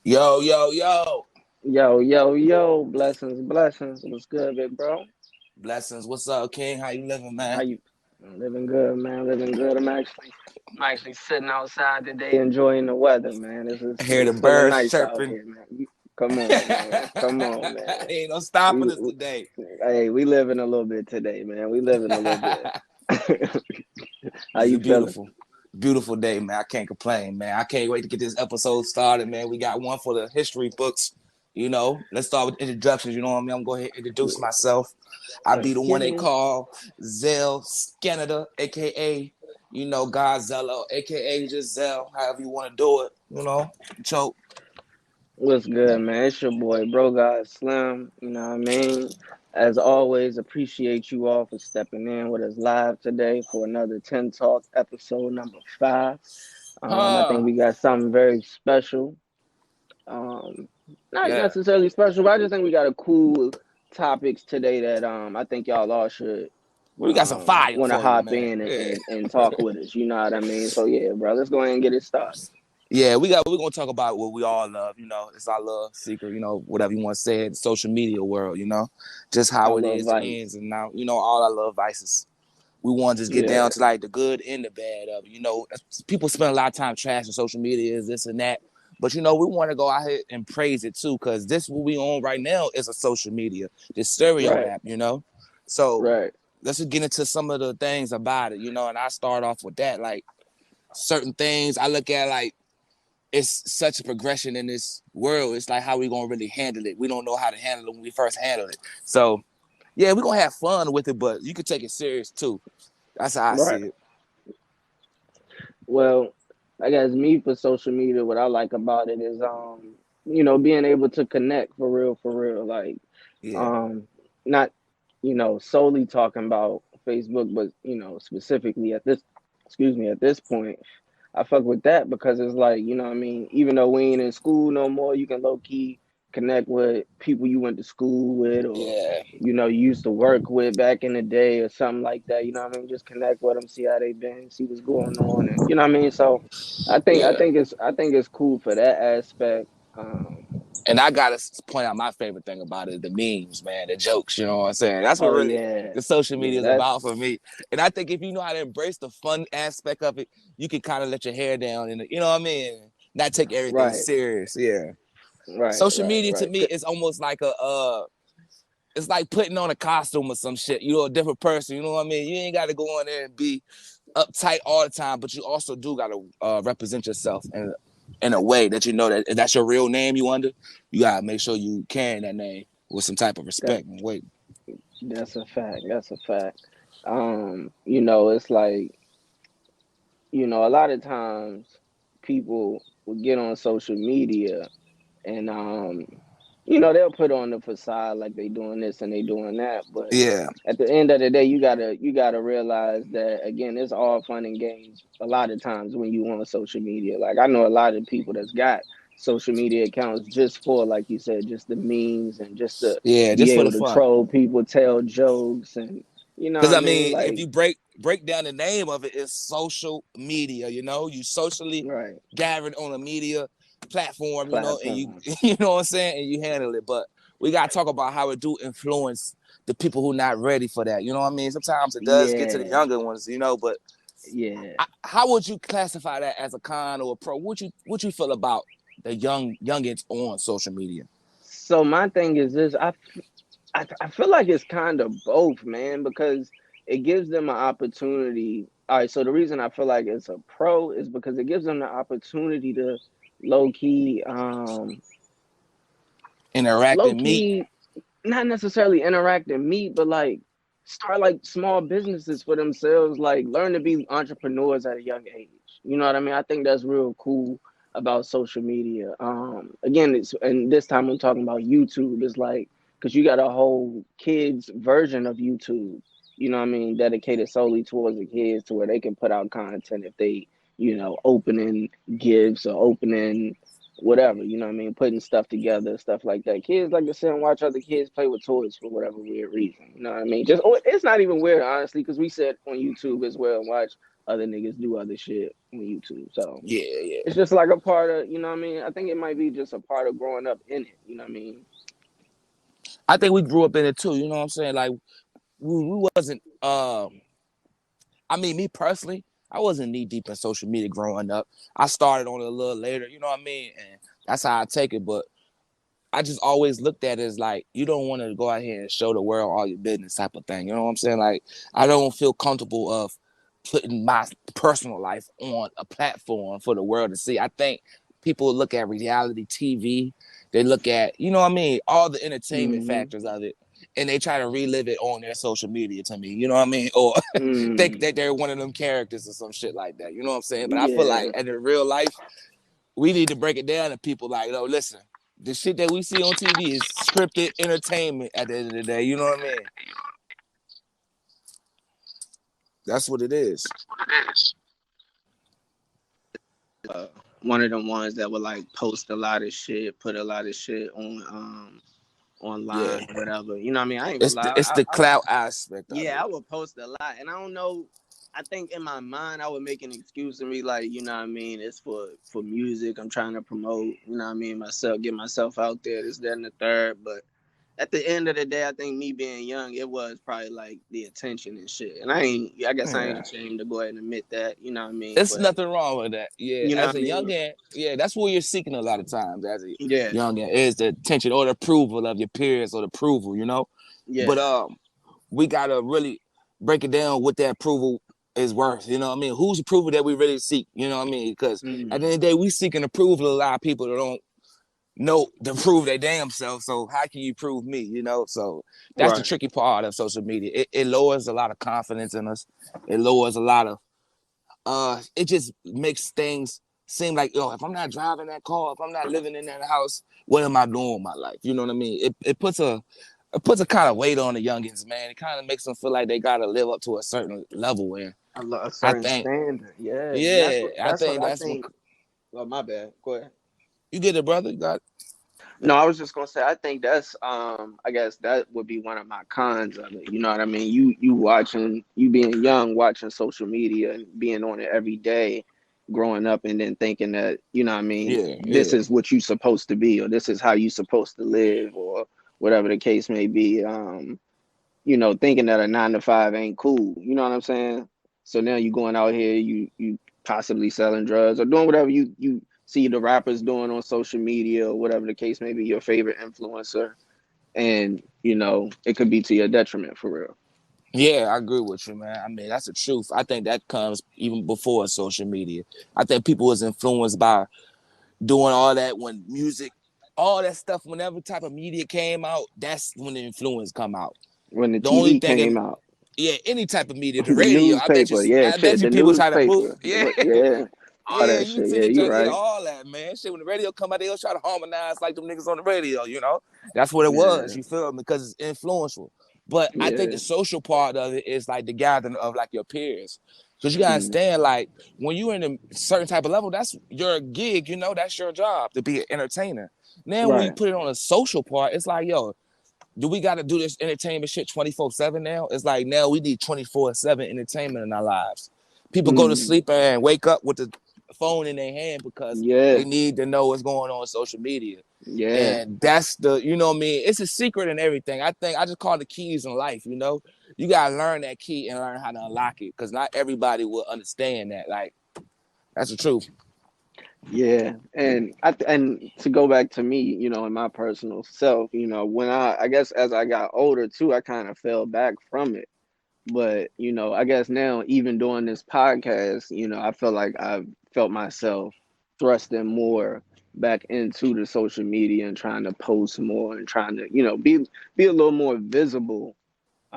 Yo, yo, yo. Yo, yo, yo, blessings, blessings. What's good, big bro? Blessings. What's up, King? How you living, How man? you? I'm living good, man. Living good. I'm actually sitting outside today enjoying the weather, man. This I is hear the it's feeling birds nice out chirping. here, man. Come on, man. Come on, man. Ain't no stopping We, us we today. hey, we living a little bit today, man. We living a little bit. How It's a you feeling? beautiful day, man. I can't complain, man. I can't wait to get this episode started, man. We got one for the history books. Let's start with introductions. You know what I mean? I'm going to go ahead and introduce myself. I be Let's the one get they it. call Zell Canada, aka Godzilla, aka just Zell, however you want to do it. Choke. What's good, man? It's your boy, Bro God Slim. You know what I mean? As always, appreciate you all for stepping in with us live today for another TENtalk episode number 5. I Huh. think we got something very special. Um, Not Yeah. necessarily special, but I just think we got a cool topics today that we think y'all all should We got some fire want to for you, hop man. in and, Yeah. and talk with us. You know what I mean? So yeah, bro, let's go ahead and get it started. Yeah, we're gonna talk about what we all love, it's our love secret, whatever you want to say, the social media world, just I how it love is, the Vice. ins and out, all our love vices. We want to just get Yeah, down to like the good and the bad of it. People spend a lot of time trashing social media, is this and that. But we want to go out here and praise it too, because this what we on right now is a social media, this stereo right, app. So right. let's just get into some of the things about it, and I start off with that, like certain things I look at like it's such a progression in this world. It's like how we gonna really handle it. We don't know how to handle it when we first handle it. So yeah, we're gonna have fun with it, but you can take it serious too. That's how I Right. see it. Well, I guess me for social media, what I like about it is being able to connect for real. Like Yeah. um not, solely talking about Facebook, but specifically at this at this point. I fuck with that because it's like, what I mean, even though we ain't in school no more, you can low key connect with people you went to school with or Yeah. you used to work with back in the day or something like that. You know what I mean? Just connect with them, see how they been, see what's going on, and you know what I mean. So, Yeah. I think it's cool for that aspect. Um, And I gotta point out my favorite thing about it, the memes, man, the jokes, you know what I'm saying? That's what oh really yeah, the social media yeah, is about for me. And I think if you know how to embrace the fun aspect of it, you can kind of let your hair down and you know what I mean? Not take everything right, serious. Yeah. right, Social right, media to right. me is almost like it's like putting on a costume or some shit. A different person. You know what I mean? You ain't got to go in there and be uptight all the time, but you also do got to represent yourself in a way that that if that's your real name you under. You gotta make sure you carrying that name with some type of That respect and weight. that's a fact. That's a fact. It's like a lot of times people will get on social media and they'll put on the facade like they doing this and they doing that, but Yeah, at the end of the day you gotta realize that again it's all fun and games a lot of times when you on social media. Like I know a lot of people that's got social media accounts just for, like you said, just the memes and just to yeah, be just for the able to fun. troll people, tell jokes, and Because what I I mean, mean, if like you break down the name of it, it's social media. You socially right gathered on a media platform. And you platform. you know what I'm saying, and you handle it. But we gotta talk about how it do influence the people who not ready for that. You know what I mean? Sometimes it does get to the Yeah, younger ones. But yeah. how would you classify that as a con or a pro? What you feel about the youngins on social media? So my thing is this: I feel like it's kind of both, man, because it gives them an opportunity. All right, so the reason I feel like it's a pro is because it gives them the opportunity to low key, low Interacting meet. key, not necessarily interact and meet, but like start like small businesses for themselves, like learn to be entrepreneurs at a young age. You know what I mean? I think that's real cool about social media. Again, and this time I'm talking about YouTube. It's like because you got a whole kids version of YouTube. You know what I mean? Dedicated solely towards the kids, to where they can put out content if they, opening gifts or opening whatever, what I mean, putting stuff together, stuff like that. Kids like to sit and watch other kids play with toys for whatever weird reason. You know what I mean? Just it's not even weird, honestly, because we sit on YouTube as well and watch other niggas do other shit on YouTube. So Yeah, yeah. it's just like a part of, you know what I mean? I think it might be just a part of growing up in it, you know what I mean? I think we grew up in it too. You know what I'm saying? Like we wasn't. I mean, me personally, I wasn't knee deep in social media growing up. I started on it a little later. You know what I mean? And that's how I take it. But I just always looked at it as like you don't want to go out here and show the world all your business type of thing. You know what I'm saying? Like I don't feel comfortable of putting my personal life on a platform for the world to see. I think people look at reality TV, they look at, you know what I mean, all the entertainment Mm-hmm. factors of it, and they try to relive it on their social media to me. You know what I mean? Or think Mm. that they're one of them characters or some shit like that. You know what I'm saying? But I feel like Yeah. in real life, we need to break it down to people like, no, listen, the shit that we see on TV is scripted entertainment at the end of the day. You know what I mean? That's what it is. Uh, One of them ones that would like post a lot of shit, put a lot of shit on Yeah. online or whatever. You know what I mean? I ain't gonna It's the lie. it's the clout aspect of Yeah, it. I would post a lot, and I don't know. I think in my mind, I would make an excuse and be like, you know what I mean? It's for music. I'm trying to promote, you know what I mean? Myself, get myself out there. This, that, and the third. But at the end of the day, I think me being young, it was probably like the attention and shit. And I guess I ain't Yeah. ashamed to go ahead and admit that. You know what I mean? It's But nothing wrong with that. Yeah. you know As what I a mean? youngin, yeah, that's what you're seeking a lot of times as a Yeah, youngin is the attention or the approval of your peers or the approval, you know? yeah, But we gotta really break it down what that approval is worth. You know what I mean? Whose approval that we really seek? You know what I mean? Because at the end mm, of the day, we seeking approval of a lot of people that don't know to prove their damn self. So how can you prove me? You know? So that's the right. tricky part of social media. It lowers a lot of confidence in us. It lowers a lot of it just makes things seem like, yo, if I'm not driving that car, if I'm not living in that house, what am I doing with my life? You know what I mean? It puts a kind of weight on the youngins, man. It kind of makes them feel like they gotta live up to a certain level. And A I certain think, standard. Yeah, and yeah, I that's what think I that's what think. Oh, my bad. Go ahead. you get it, brother. You got it. No, I was just gonna say I think that's I guess that would be one of my cons of it. You know what I mean? You being young, watching social media and being on it every day, growing up and then thinking that, you know what I mean, Yeah, this yeah, is what you supposed to be or this is how you supposed to live or whatever the case may be. Thinking that a 9 to 5 ain't cool. You know what I'm saying? So now you going out here, you possibly selling drugs or doing whatever you see the rappers doing on social media or whatever the case may be, your favorite influencer, and it could be to your detriment for real. yeah. I agree with you, man. I mean, that's the truth. I think that comes even before social media. I think people was influenced by doing all that when music, all that stuff, whenever type of media came out, that's when the influence come out. When the The only TV thing, came out, yeah, any type of media, the the radio. newspaper, yeah, I bet shit, you the people try to move. newspaper, Yeah, yeah, all yeah, that you shit. see Yeah, the you yeah, right. all that, man. Shit, when the radio come out, they'll try to harmonize like them niggas on the radio. You know, that's what it was. Yeah, You feel me? Because it's influential. But I think yeah, the social part of it is like the gathering of like your peers. Because you gotta mm, understand, like when you're in a certain type of level, that's your gig. You know, that's your job to be an entertainer. Now, when you right. put it on a social part, it's like, yo, do we got to do this entertainment shit 24/7 now? It's like now we need 24/7 entertainment in our lives. People go to Mm, sleep and wake up with the phone in their hand because they yeah, need to know what's going on social media. yeah, And that's the, you know what I mean? It's a secret in everything. I think I just call it the keys in life, you know? You got to learn that key and learn how to unlock it because not everybody will understand that. Like, that's the truth. yeah. And to go back to me, in my personal self, when I guess as I got older too, I kind of fell back from it. But I guess now even doing this podcast, I feel like I've felt myself thrusting more back into the social media and trying to post more and trying to, be a little more visible.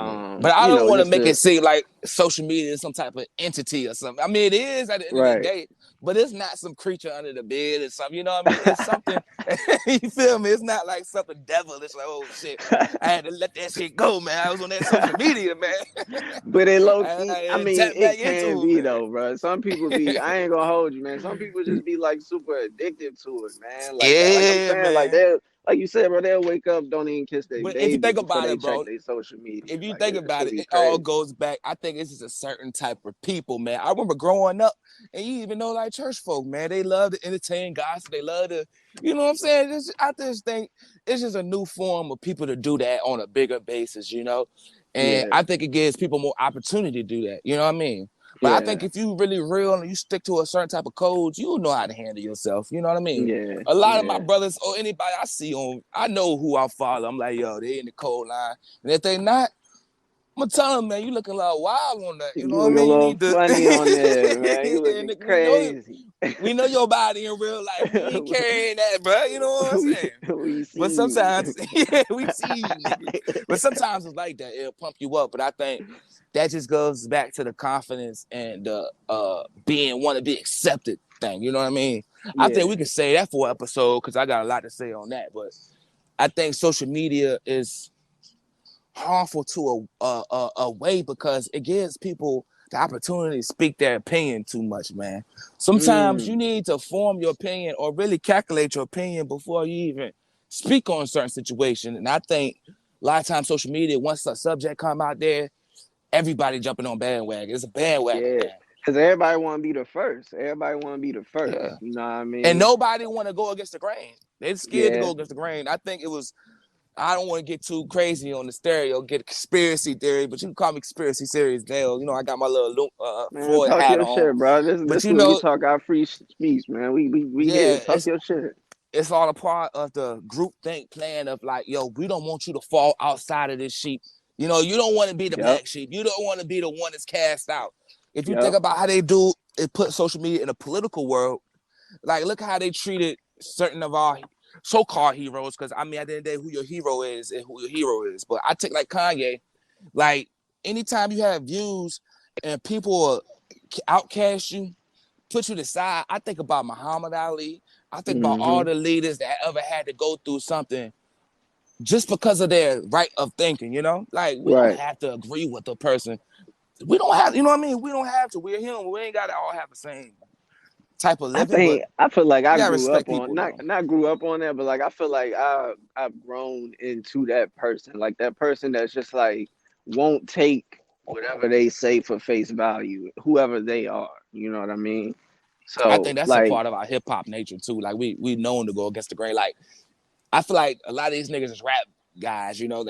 Yeah. But I don't want to Just make it to seem like social media is some type of entity or something. I mean, it is at the end of the right. day, but it's not some creature under the bed or something. You know what I mean? It's something. You feel me? It's not like something devilish. Like, oh shit, I had to let that shit go, man. I was on that social media, man. But it low I key, I had to mean, tap back it can into it, be man. though, bro. Some people be, I ain't gonna hold you, man. Some people just be like super addicted to it, man. Like I'm Yeah, saying, like man. like you said, bro, they'll wake up, don't even kiss their But if you baby think before about they it, check bro, their social media. if you Like think it about should it, be it all crazy. goes back. I think think it's just a certain type of people, man. I remember growing up, and you even know, like, church folk, man, they love to entertain gospel. They love to, you know what I'm saying? I just think it's just a new form of people to do that on a bigger basis, you know? And Yeah. I think it gives people more opportunity to do that, you know what I mean? But I think Yeah. if you really real and you stick to a certain type of codes, you know how to handle yourself, you know what I mean? Yeah. A lot of my Yeah. brothers or anybody I see on, I know who I follow. I'm like, yo, they in the code line. And if they not, I'm gonna tell them, man, you looking a little wild on that. You know You what I look a mean? You little need to. funny on there, man. You looking crazy. We know your body in real life. You ain't carrying that, bro. You know what I'm saying? we But see you. sometimes, yeah, we see you, nigga. But sometimes it's like that. It'll pump you up. But I think that just goes back to the confidence and the being want to be accepted thing. You know what I mean? I think Yeah. we can say that for an episode because I got a lot to say on that. But I think social media is harmful to a way because it gives people the opportunity to speak their opinion too much, man. Sometimes you Mm. need to form your opinion or really calculate your opinion before you even speak on a certain situation. And I think a lot of times social media, once a subject come out there, everybody jumping on bandwagon. It's a bandwagon Yeah. game. Cause everybody want to be the first. Everybody want to be the Yeah. first. You know what I And mean? nobody want to go against the grain. They're scared to Yeah. go against the grain. I think it was I don't want to get too crazy on the stereo, get a conspiracy theory, but you can call me conspiracy theories now. You know, I got my little Man, Floyd talk hat your on. shit, bro. But This you where we know, talk our free speech, man. We here. yeah, Talk your shit. it's all a part of the group think plan of like, yo, we don't want you to fall outside of this sheep. You know, you don't want to be the Yep. black sheep. You don't want to be the one that's cast out. If you think Yep. about how they do it, put social media in a political world, like look how they treated certain of our so-called heroes. Because I mean, at the end of the day, who your hero is and who your hero is. But I take like Kanye. Like anytime you have views and people outcast you, put you to the side, I think about Muhammad Ali. I think about all Mm-hmm. the leaders that ever had to go through something just because of their right of thinking, you know? Like we don't Right. have to agree with the person. We don't have, you know what I mean? We don't have to. We're human. We ain't gotta all have the same type of living, but I feel like you I gotta grew up respect on people though. not grew up on that, but like I feel like I've grown into that person. Like that person that's just like won't take whatever they say for face value, whoever they are. You know what I mean? I So think that's a like part of our hip hop nature too. Like we known to go against the grain. Like I feel like a lot of these niggas is rap guys, you know,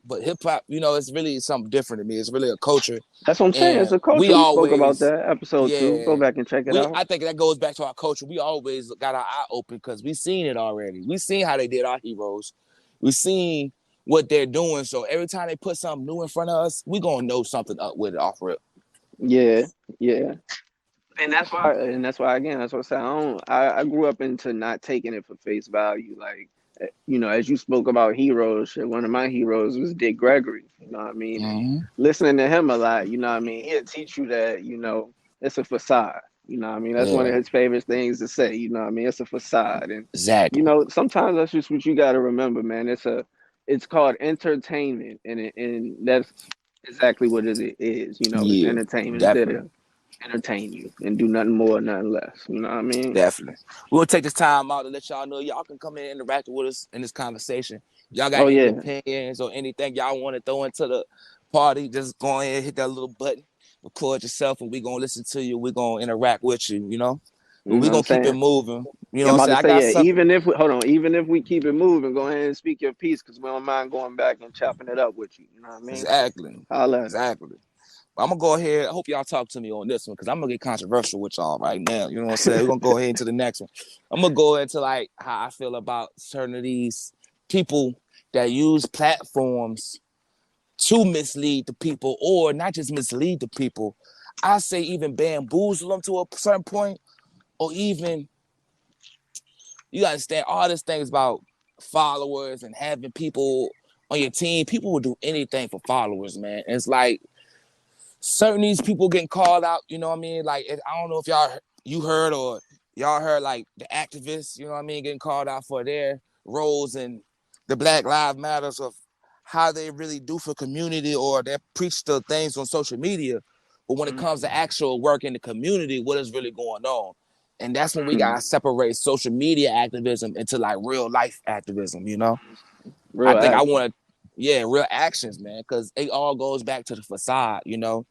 but hip hop, you know, it's really something different to me. It's really a culture. that's what I'm saying. It's And a we culture. We spoke about always, that episode 2. Go yeah, back and check it out. I think that goes back to our culture. We always got our eye open because we seen it already. We seen how they did our heroes. We seen what they're doing. So every time they put something new in front of us, we gonna know something up with it off rip. Yeah, yeah. And that's why again, that's what I said. I grew up into not taking it for face value. Like, you know, as you spoke about heroes, shit, one of my heroes was Dick Gregory. You know what I mean? And Mm-hmm. listening to him a lot, you know what I mean? He'll teach you that, you know, it's a facade. You know what I mean? That's one of Yeah, his favorite things to say. You know what I mean? It's a facade. And, you exactly. know, sometimes that's just what you got to remember, man. It's called entertainment. And that's exactly what it is. You know, it's Yeah, entertainment. It's there definitely. to entertain you and do nothing more, nothing less. You know what I mean? Definitely. We'll take this time out to let y'all know y'all can come in and interact with us in this conversation. Y'all got Oh any yeah. opinions or anything y'all want to throw into the party, just go ahead and hit that little button, record yourself, and we're going to listen to you. We're going to interact with you, you know? But You know we're what I'm going to keep it saying? moving. You Yeah, know what I'm I'm about to saying? I say, got yeah, something. even if we keep it moving, go ahead and speak your piece because we don't mind going back and chopping it up with you. You know what I mean? Exactly. Holla at us. Exactly. I'm gonna go ahead. I hope y'all talk to me on this one because I'm gonna get controversial with y'all right now. You know what I'm saying? We're gonna go ahead into the next one. I'm gonna go into like how I feel about certain of these people that use platforms to mislead the people, or not just mislead the people. I say even bamboozle them to a certain point, or even you understand all these things about followers and having people on your team. People will do anything for followers, man. And it's like certain these people getting called out, you know what I mean? Like I don't know if you heard or y'all heard like the activists, you know what I mean, getting called out for their roles in the Black Lives Matters of how they really do for community or they preach the things on social media. But when it comes to actual work in the community, what is really going on? And that's when we Mm. gotta separate social media activism into like real life activism, you know? I Real think I action. want to, yeah, real actions, man, because it all goes back to the facade, you know?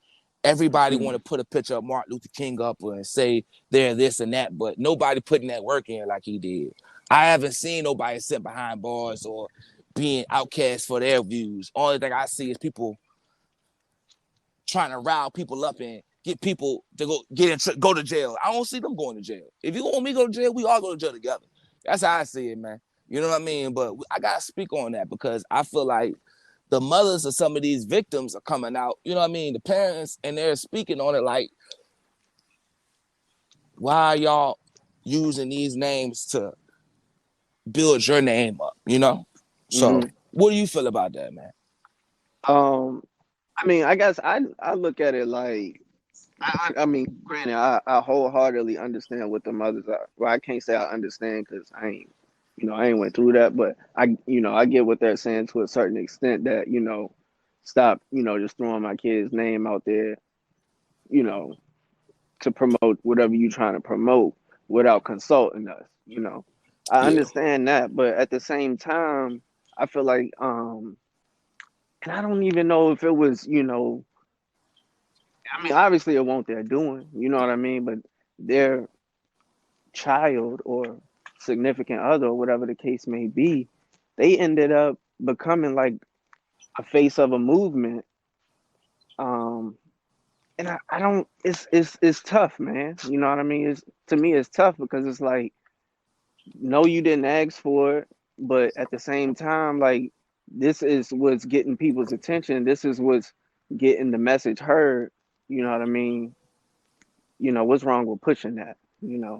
everybody want to put a picture of Martin Luther King up and say they're this and that, but nobody putting that work in like he did. I haven't seen nobody sit behind bars or being outcast for their views. Only thing I see is people trying to rile people up and get people to go to jail. I don't see them going to jail. If you want me to go to jail, we all go to jail together. That's how I see it, man. You know what I mean? But I gotta speak on that because I feel like the mothers of some of these victims are coming out. You know what I mean? The parents, and they're speaking on it like, why are y'all using these names to build your name up? You know? So, what do you feel about that, man? I mean, I guess I look at it like I mean, granted, I wholeheartedly understand what the mothers are. Well, I can't say I understand because I ain't went through that, but I get what they're saying to a certain extent that, stop, just throwing my kid's name out there, you know, to promote whatever you're trying to promote without consulting us. I Yeah. understand that, but at the same time, I feel like, and I don't even know if it was, I mean, obviously it won't they're doing, you know what I mean? But their child or significant other, or whatever the case may be, they ended up becoming like a face of a movement. Um, and I don't, it's tough, man. You know what I mean? To me, it's tough because it's like, no, you didn't ask for it, but at the same time, like this is what's getting people's attention. This is what's getting the message heard. You know what I mean? What's wrong with pushing that?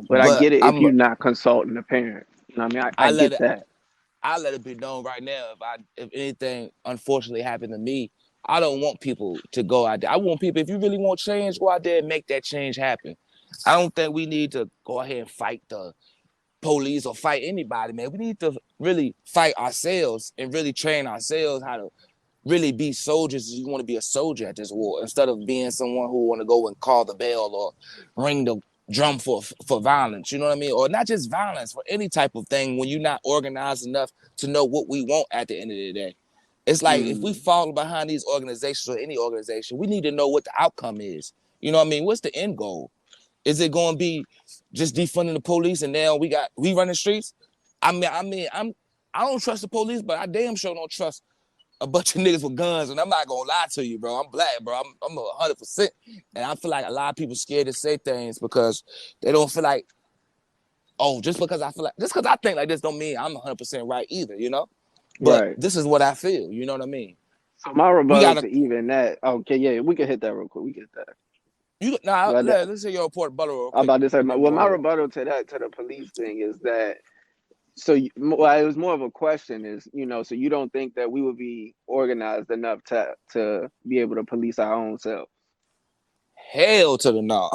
But I But get it if you're not consulting the parent. You know what I mean? I I let get it that. I let it be known right now. If anything unfortunately happened to me, I don't want people to go out there. I want people, if you really want change, go out there and make that change happen. I don't think we need to go ahead and fight the police or fight anybody, man. We need to really fight ourselves and really train ourselves how to really be soldiers. You want to be a soldier at this war instead of being someone who want to go and call the bell or ring the drum for violence. You know what I mean? Or not just violence, for any type of thing when you're not organized enough to know what we want at the end of the day. It's like if we Mm, fall behind these organizations or any organization, we need to know what the outcome is. You know what I mean? What's the end goal? Is it going to be just defunding the police and now we run the streets? I don't trust the police, but I damn sure don't trust a bunch of niggas with guns, and I'm not gonna lie to you, bro. I'm black, bro. I'm 100%, and I feel like a lot of people scared to say things because they don't feel like, oh, just because I think like this don't mean I'm 100% right either, you know. But right. this is what I feel. You know what I mean? So my We rebuttal gotta to even that. Okay, yeah, we can hit that real quick. We get that. But let's say your report butter real I'm quick, about to say, and then we my go ahead. rebuttal to that, to the police thing, is that well, it was more of a question. Is so you don't think that we would be organized enough to be able to police our own self? Hell to the no.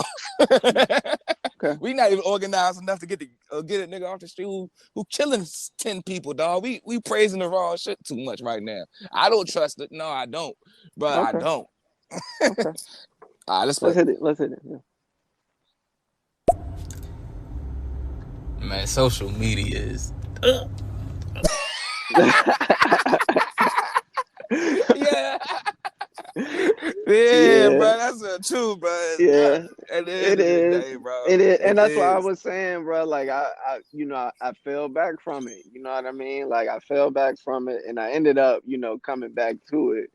Okay. We not even organized enough to get a nigga off the street who killing 10 people, dog. We praising the wrong shit too much right now. I don't trust it. No, I don't, bro. I Okay. don't. Okay. All right, let's Let's play. hit it. Let's hit it. Yeah. Man, social media is. Yeah. Yeah, Yeah. bro. That's the truth, bro. Yeah. At the It end of the is. day, bro. It is, and It that's what I is. was saying, bro. Like I fell back from it. You know what I mean? Like I fell back from it, and I ended up, coming back to it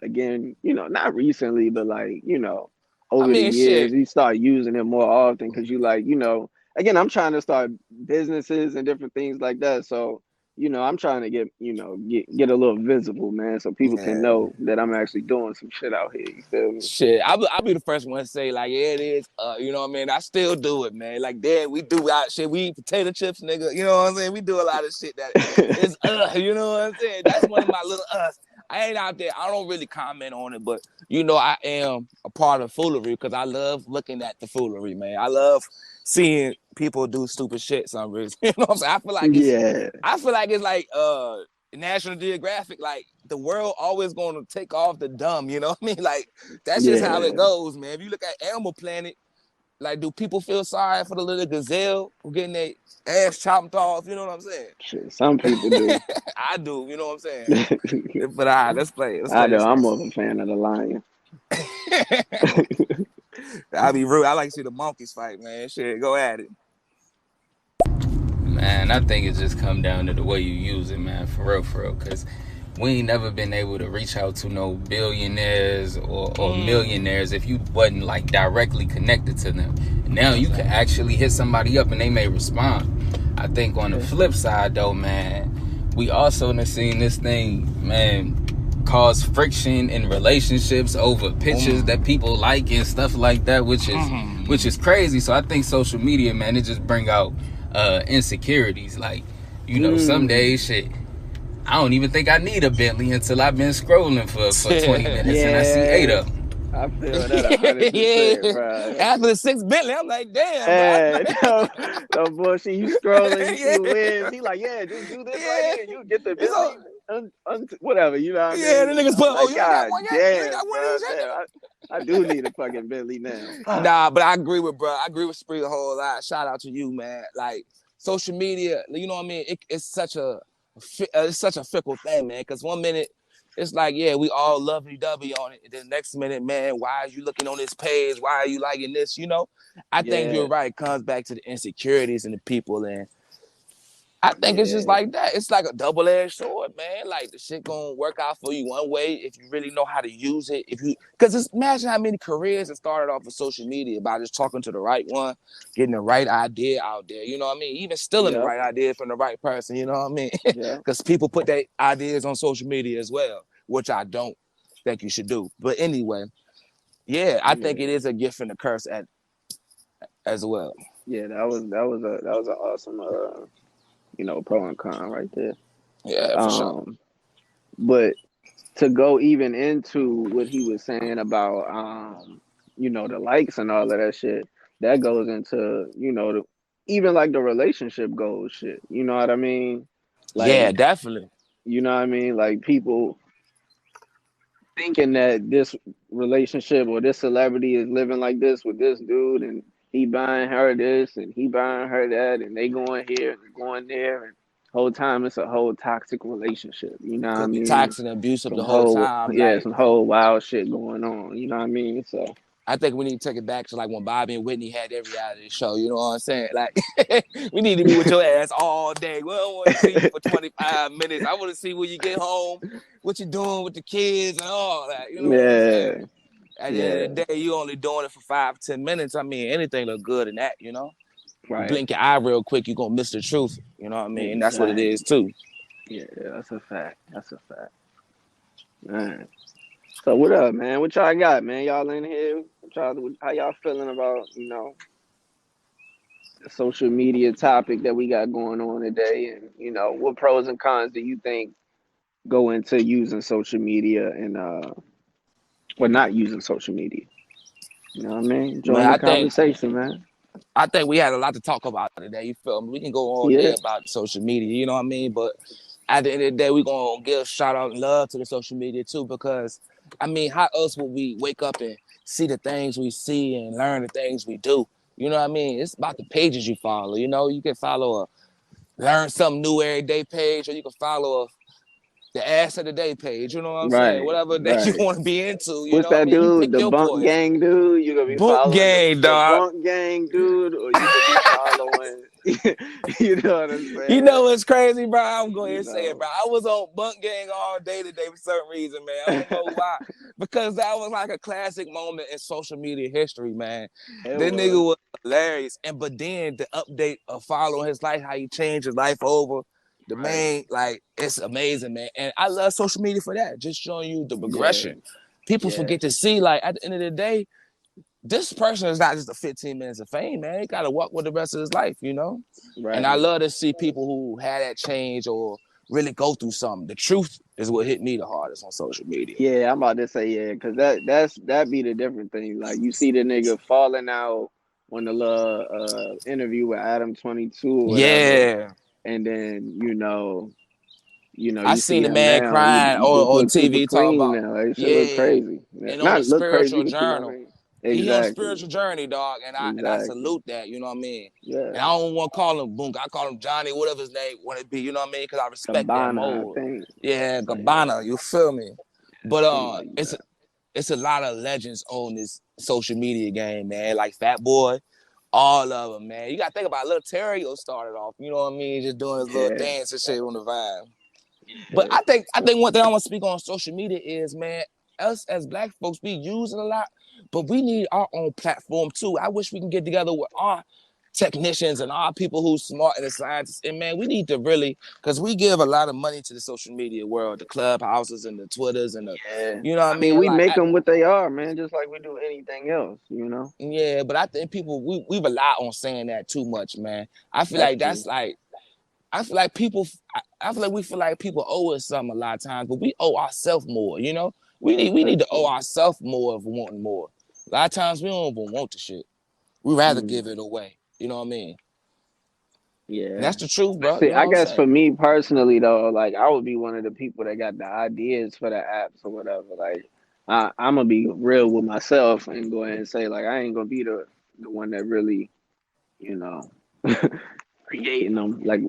again. Not recently, but like, I over the mean, years, shit. you start using it more often because you like, again, I'm trying to start businesses and different things like that. So, I'm trying to get a little visible, man, so people can Man. know that I'm actually doing some shit out here. You feel me? Shit, I'll be the first one to say, like, yeah, it is. You know what I mean? I still do it, man. Like, Dad, we do out shit. We eat potato chips, nigga. You know what I'm saying? We do a lot of shit that is, you know what I'm saying? That's one of my little us. I ain't out there. I don't really comment on it, but, I am a part of foolery because I love looking at the foolery, man. I love seeing people do stupid shit some reason. You know what I'm saying? Yeah, I feel like it's like, National Geographic, like the world always going to take off the dumb, you know what I mean? Like that's just how it yeah, goes, man. If you look at Animal Planet, like do people feel sorry for the little gazelle who getting their ass chopped off? You know what I'm saying? shit. Some people do. I do, you know what I'm saying? But let's play I know. this I'm game. more of a fan of the lion. I'll be rude. I like to see the monkeys fight, man. Shit, go at it. Man, I think it just come down to the way you use it, man. For real. Because we ain't never been able to reach out to no billionaires or millionaires if you wasn't like directly connected to them. And now you can actually hit somebody up and they may respond. I think on the flip side, though, man, we also done seen this thing, man, cause friction in relationships over pictures that people like and stuff like that, which is crazy. So I think social media, man, it just bring out insecurities. Like, you know, some days, shit, I don't even think I need a Bentley until I've been scrolling for 20 minutes and I see 8 of them. I feel that 100%, bro. After the 6 Bentley, I'm like, damn, bro. No bullshit. You scrolling, you see wins. He like, yeah, just do this right here. You get the Bentley. Whatever, you know what I mean? Yeah, the niggas put, like, you got one yet? You got one of these yet? I do need a fucking Bentley now. Nah, but I agree with Spree a whole lot. Shout out to you, man. Like, social media, you know what I mean? It's such a fickle thing, man. Because one minute, it's like, yeah, we all lovey-dovey on it. And then the next minute, man, why are you looking on this page? Why are you liking this? You know? I think you're right. It comes back to the insecurities in the people. And I think it's just like that. It's like a double-edged sword, man. Like, the shit gonna work out for you one way if you really know how to use it. Because imagine how many careers that started off with social media by just talking to the right one, getting the right idea out there. You know what I mean? Even stealing the right idea from the right person. You know what I mean? Because people put their ideas on social media as well, which I don't think you should do. But anyway, I think it is a gift and a curse as well. Yeah, that was an awesome pro and con right there. Yeah, for sure. But to go even into what he was saying about the likes and all of that shit, that goes into, even like the relationship goals shit. You know what I mean? Like, yeah, definitely. You know what I mean? Like, people thinking that this relationship or this celebrity is living like this with this dude, and he buying her this and he buying her that, and they going here and going there, and whole time it's a whole toxic relationship. You know what I mean? Toxic and abusive the whole time. Yeah, like, some whole wild shit going on. You know what I mean? So I think we need to take it back to like when Bobby and Whitney had their reality show. You know what I'm saying? Like, we need to be with your ass all day. We don't want to see you for 25 minutes. I want to see when you get home, what you doing with the kids and all that. You know what I'm saying? At the end of the day, you only doing it for 5-10 minutes. I mean, anything look good in that, you know? Right. Blink your eye real quick, you're going to miss the truth. You know what I mean? Exactly. That's what it is, too. Yeah, that's a fact. Man. So what up, man? What y'all got, man? Y'all in here? How y'all feeling about, the social media topic that we got going on today? And, what pros and cons do you think go into using social media and or not using social media? You know what I mean? Join the conversation, man. I think we had a lot to talk about today. You feel me? We can go all day about social media, you know what I mean? But at the end of the day, we're going to give shout out and love to the social media too, because, I mean, how else would we wake up and see the things we see and learn the things we do? You know what I mean? It's about the pages you follow. You know, you can follow a learn something new every day page, or you can follow the ass of the day page, you know what I'm saying? Whatever that you want to be into, you What's know that what I mean? dude? The bunk gang dude? You gonna be bunk following gang, the bunk gang dude, or you gonna be following? You know what I'm saying? You know what's crazy, bro? I'm going to say it, bro. I was on bunk gang all day today for certain reason, man. I don't know why, because that was like a classic moment in social media history, man. That nigga was hilarious, but then the update of following his life, how he changed his life over. The main, like, it's amazing, man. And I love social media for that, just showing you the progression. People forget to see, like, at the end of the day, this person is not just a 15 minutes of fame, man. He got to walk with the rest of his life, you know? Right. And I love to see people who had that change or really go through something. The truth is what hit me the hardest on social media. Yeah, I'm about to say, because that be the different thing. Like, you see the nigga falling out on the little interview with Adam 22 or whatever. And then, I seen the man now, crying on TV talking about, now. It should look crazy. And on a spiritual journal. You know what I mean? Exactly. He on a spiritual journey, dog, and I salute that, you know what I mean? Yeah. And I don't want to call him Boonk. I call him Johnny, whatever his name want to be, you know what I mean? Because I respect that mode. Yeah, Gabbana, you feel me? But it's a lot of legends on this social media game, man. Like Fat Boy, all of them, man. You got to think about Lil Terrio started off, you know what I mean? Just doing his little Yeah. dance and shit on the vibe. But Yeah. I think one thing I want to speak on social media is, man, us as Black folks, we use it a lot, but we need our own platform too. I wish we can get together with our technicians and our people who's smart and the scientists. And man, we need to really, because we give a lot of money to the social media world, the clubhouses and the Twitters and the, Yeah. you know what I I mean, mean? we Like, make them what they are, man, just like we do anything else, you know? yeah, but I think people we rely on saying that too much, man. I feel That's like true. that's like I feel like people I feel like we feel like people owe us something a lot of times, but we owe ourselves more, you know? We need to owe ourselves more of wanting more. A lot of times we don't even want the shit. We rather give it away. You know what I mean? And Yeah. that's the truth, bro. See, You know I what I'm guess for saying? me personally though, like I would be one of the people that got the ideas for the apps or whatever. Like I'm gonna be real with myself and go ahead and say like I ain't gonna be the one that really, you know, creating them like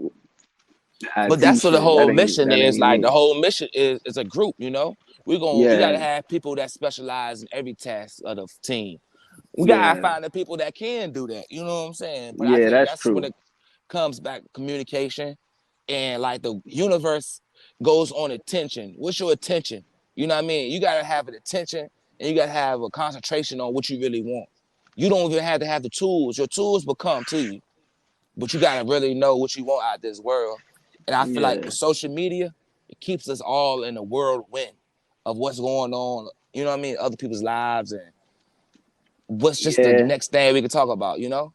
the But IT that's what the shit. whole mission That is. ain't Like the me. whole mission is a group, you know? We Yeah, gotta have people that specialize in every task of the team. We gotta yeah, find the people that can do that. You know what I'm saying? But I yeah. think That's that's when true. it comes back communication and like the universe goes on attention. What's your attention? You know what I mean? You gotta have an attention and you gotta have a concentration on what you really want. You don't even have to have the tools. Your tools will come to you, but you gotta really know what you want out of this world. And I feel like Yeah, with social media, it keeps us all in the whirlwind of what's going on. You know what I mean? Other people's lives and what's just the yeah, next thing we can talk about. You know?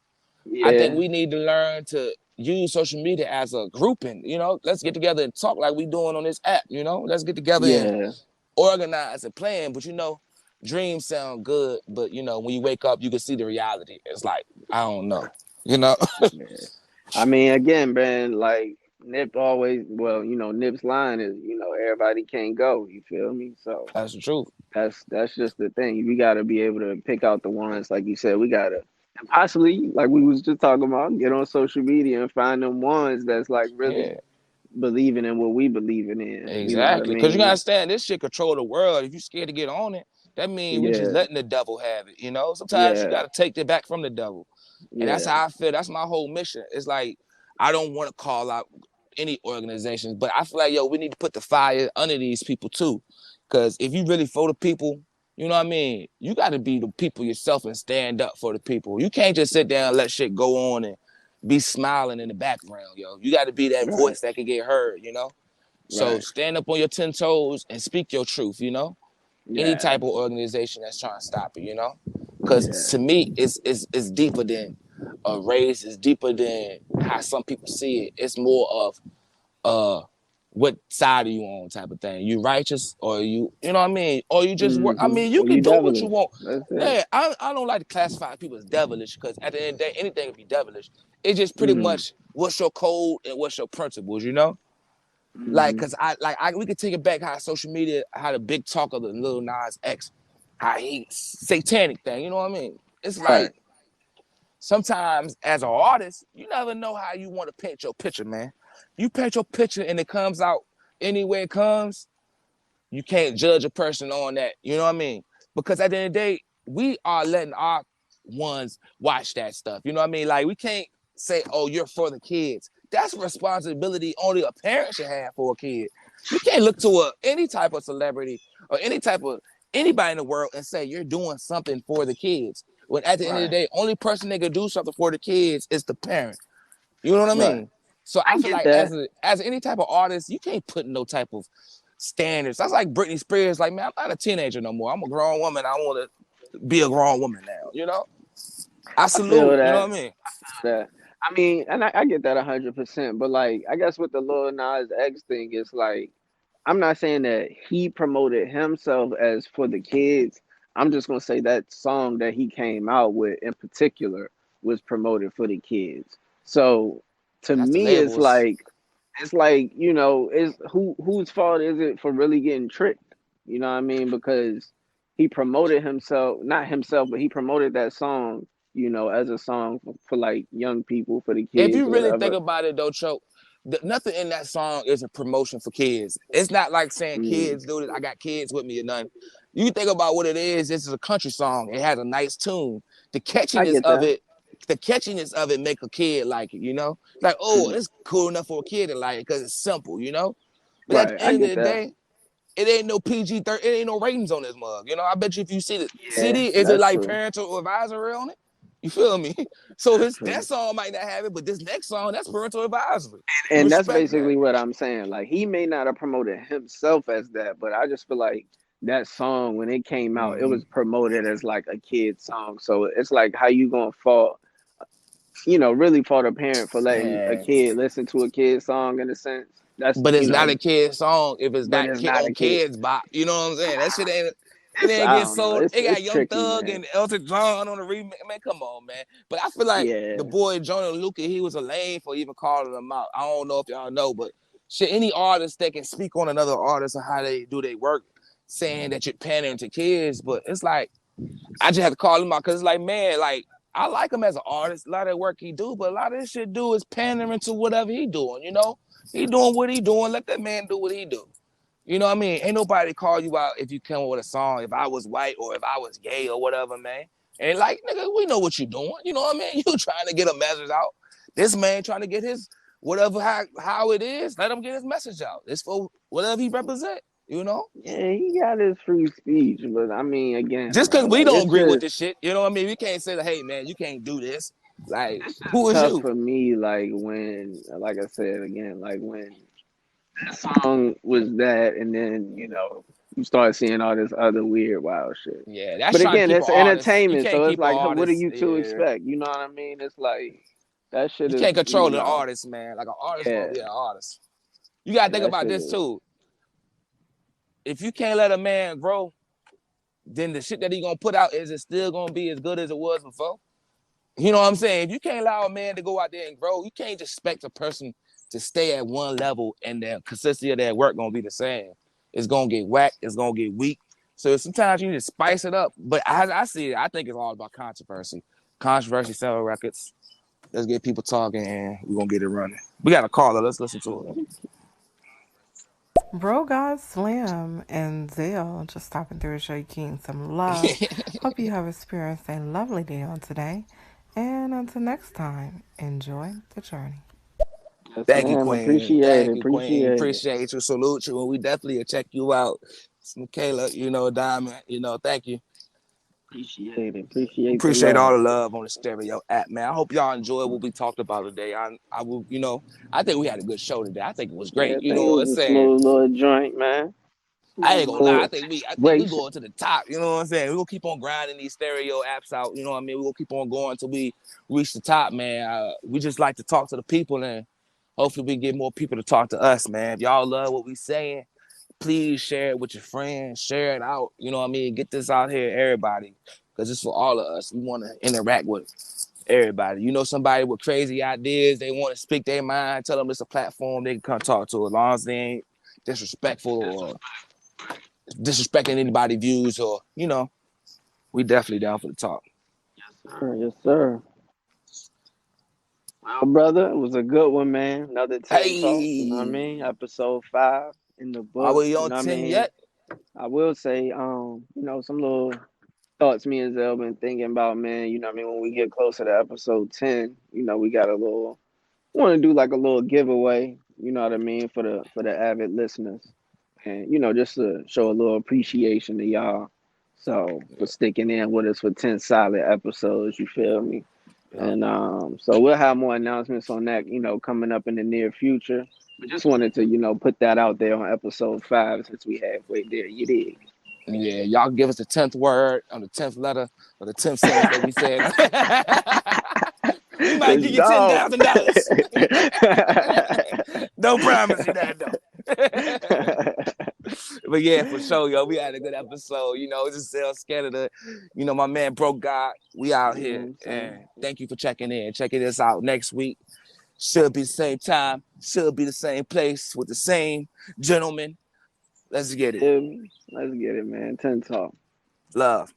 I think yeah, we need to learn to use social media as a grouping. You know, let's get together and talk like we doing on this app. You know, let's get together and yeah. organize and plan. But you know, dreams sound good, but you know, when you wake up, you can see the reality. It's like I don't know. You know, Yeah. I mean, again, man, like Nip always, well, you know, Nip's line is, you know, everybody can't go. You feel me? So that's the truth. that's just the thing. We got to be able to pick out the ones, like you said. We got to and possibly, like we was just talking about, get on social media and find them ones that's like really Yeah, believing in what we believing in. You know what I exactly. Because you gotta mean? understand, this shit control the world. If you scared to get on it, that means we just Yeah, letting the devil have it. You know, sometimes you yeah, gotta take it back from the devil. And that's yeah, how I feel. That's my whole mission. It's like I don't want to call out any organizations, but I feel like we need to put the fire under these people too. Because if you really for the people, you know what I mean. You got to be the people yourself and stand up for the people. You can't just sit down and let shit go on and be smiling in the background, yo. You got to be that right, voice that can get heard, you know. So right, stand up on your 10 toes and speak your truth, you know. Any yeah, type of organization that's trying to stop it, you know. Because yeah, to me, it's deeper than a race. It's deeper than how some people see it. It's more of what side are you on type of thing. You righteous or you know what I mean? Or you just work. I mean, you Or you can do what you devilish. want. That's it. Yeah, I don't like to classify people as devilish because at the end of the day, anything can be devilish. It's just pretty Mm, much what's your code and what's your principles, you know? Like, mm, cause we could take it back how social media, how the big talk of the Lil Nas X, how he satanic thing, you know what I mean? It's right. like sometimes as an artist, you never know how you want to paint your picture, man. You paint your picture and it comes out anywhere it comes, you can't judge a person on that. You know what I mean? Because at the end of the day, we are letting our ones watch that stuff. You know what I mean? Like we can't say, "Oh, you're for the kids." That's a responsibility only a parent should have for a kid. You can't look to any type of celebrity or any type of anybody in the world and say you're doing something for the kids. When at the end of the Right. day, only person that can do something for the kids is the parent. You know what I Right. mean? So I I feel get like that. as any type of artist, you can't put no type of standards. That's like Britney Spears. Like, man, I'm not a teenager no more. I'm a grown woman. I want to be a grown woman now. You know, I I feel salute. You know that. what I mean? That. I mean, and I get that 100%. But like, I guess with the Lil Nas X thing, it's like I'm not saying that he promoted himself as for the kids. I'm just gonna say that song that he came out with in particular was promoted for the kids. So to That's the me, labels. it's like, you know, is whose fault is it for really getting tricked? You know what I mean? Because he promoted himself, not himself, but he promoted that song, you know, as a song for like young people, for the If kids you or really think whatever. about it, though, Choke, nothing in that song is a promotion for kids. It's not like saying Mm, kids do this. I got kids with me or nothing. You think about what it is. This is a country song. It has a nice tune. The I catchiness get of that. it, make a kid like it. You know, like it's cool enough for a kid to like it because it's simple. You know, but at Right, the I end of get the that. day, it ain't no PG-13. It ain't no ratings on this mug. You know, I bet you if you see the Yeah, CD, is it that's like true. Parental Advisory on it? You feel me? So That's that true. song might not have it, but this next song, that's Parental Advisory. And that's Respect that. basically what I'm saying. Like he may not have promoted himself as that, but I just feel like that song when it came out, it Mm-hmm. was promoted as like a kid song. So it's like how you gonna fault, really fault a parent for letting a Yeah. kid listen to a kid song in a sense. That's But it's not a kid song if it's but not it's not on a kid. kids bop. You know what I'm saying? That shit ain't. It It's ain't I get don't know. sold. It It's got Young tricky, Thug man. and Elton John on the remix. Man, come on, man. But I feel like the Yeah. boy Jonah Luca, he was a lame for even calling them out. I don't know if y'all know, but shit, any artist that can speak on another artist or how they do their work, saying that you're pandering to kids, but it's like I just have to call him out because it's like, man, like I like him as an artist. A lot of the work he do, but a lot of this shit do is pandering to whatever he doing. You know, he doing what he doing. Let that man do what he do. You know what I mean? Ain't nobody call you out if you come with a song. If I was white or if I was gay or whatever, man. And like, nigga, we know what you doing. You know what I mean? You trying to get a message out. This man trying to get his whatever how it is. Let him get his message out. It's for whatever he represent. You know. Yeah, he got his free speech, but I mean, again, Just bro, because we like don't it's agree with just this shit, you know what I mean? We can't say that, hey man, you can't do this. Like, it's just who is tough you? for me. Like when, like I said again, like when that song was that, and then you start seeing all this other weird wild shit. Yeah, that's But trying to again, keep it's an artist. You entertainment, can't so it's keep an like, what are artist. you to Yeah. expect? You know what I mean? It's like that shit You is, can't control an artist, man. Like an artist gonna yeah, be an artist. You gotta yeah, think that about shit this is. too. If you can't let a man grow, then the shit that he gonna put out is it still gonna be as good as it was before? You know what I'm saying? If you can't allow a man to go out there and grow, you can't just expect a person to stay at one level and the consistency of their work gonna be the same. It's gonna get whack. It's gonna get weak. So sometimes you need to spice it up. But as I see it, I think it's all about controversy. Controversy, sell records. Let's get people talking and we're gonna get it running. We got a caller. Let's listen to it. Bro God Slim and Zell just stopping through to show you King some love. Hope you have experienced a lovely day on today. And until next time, enjoy the journey. Yes, Thank you, ma'am. Queen. Appreciate it. Thank you, Queen. Appreciate it. Appreciate you. Salute you. And we definitely will check you out. It's Michaela, Diamond, thank you. Appreciate it. Appreciate the Appreciate love. all the love on the stereo app, man. I hope y'all enjoyed what we talked about today. I will, I think we had a good show today. I think it was Yeah, great. I You think know it what I'm was a saying? smooth little joint, man. I Smooth ain't gonna lie. little I think we situation. going to the top. You know what I'm saying? We gonna keep on grinding these stereo apps out. You know what I mean? We gonna keep on going until we reach the top, man. We just like to talk to the people and hopefully we get more people to talk to us, man. If y'all love what we saying, please share it with your friends, share it out. You know what I mean? Get this out here, everybody, because it's for all of us. We want to interact with everybody. You know, somebody with crazy ideas, they want to speak their mind, tell them it's a platform they can come talk to, as long as they ain't disrespectful or disrespecting anybody's views or, we definitely down for the talk. Yes, sir. Well, brother, it was a good one, man. Another 10 talk, you know what I Hey, mean? Episode 5 in the are books, we you on know what I 10 mean? yet? I will say, some little thoughts me and Zell been thinking about, man, you know what I mean? When we get closer to episode 10, we got want to do like a little giveaway, you know what I mean, for the avid listeners. And, just to show a little appreciation to y'all. So for sticking in with us for 10 solid episodes, you feel me? Yeah. And so we'll have more announcements on that, coming up in the near future. But just wanted to, put that out there on episode 5 since we halfway there. You dig? Yeah, y'all give us the 10th word on the 10th letter or the 10th sentence that we said. We might Let's give you go. $10,000. Don't promise you that though. But yeah, for sure, yo, we had a good episode. Just sell scared of my man broke God. We out You know what here. I'm saying? And thank you for checking in. Checking us out next week. Should be the same time, should be the same place with the same gentleman. Let's get it. Let's get it, man. 10 talk. Love.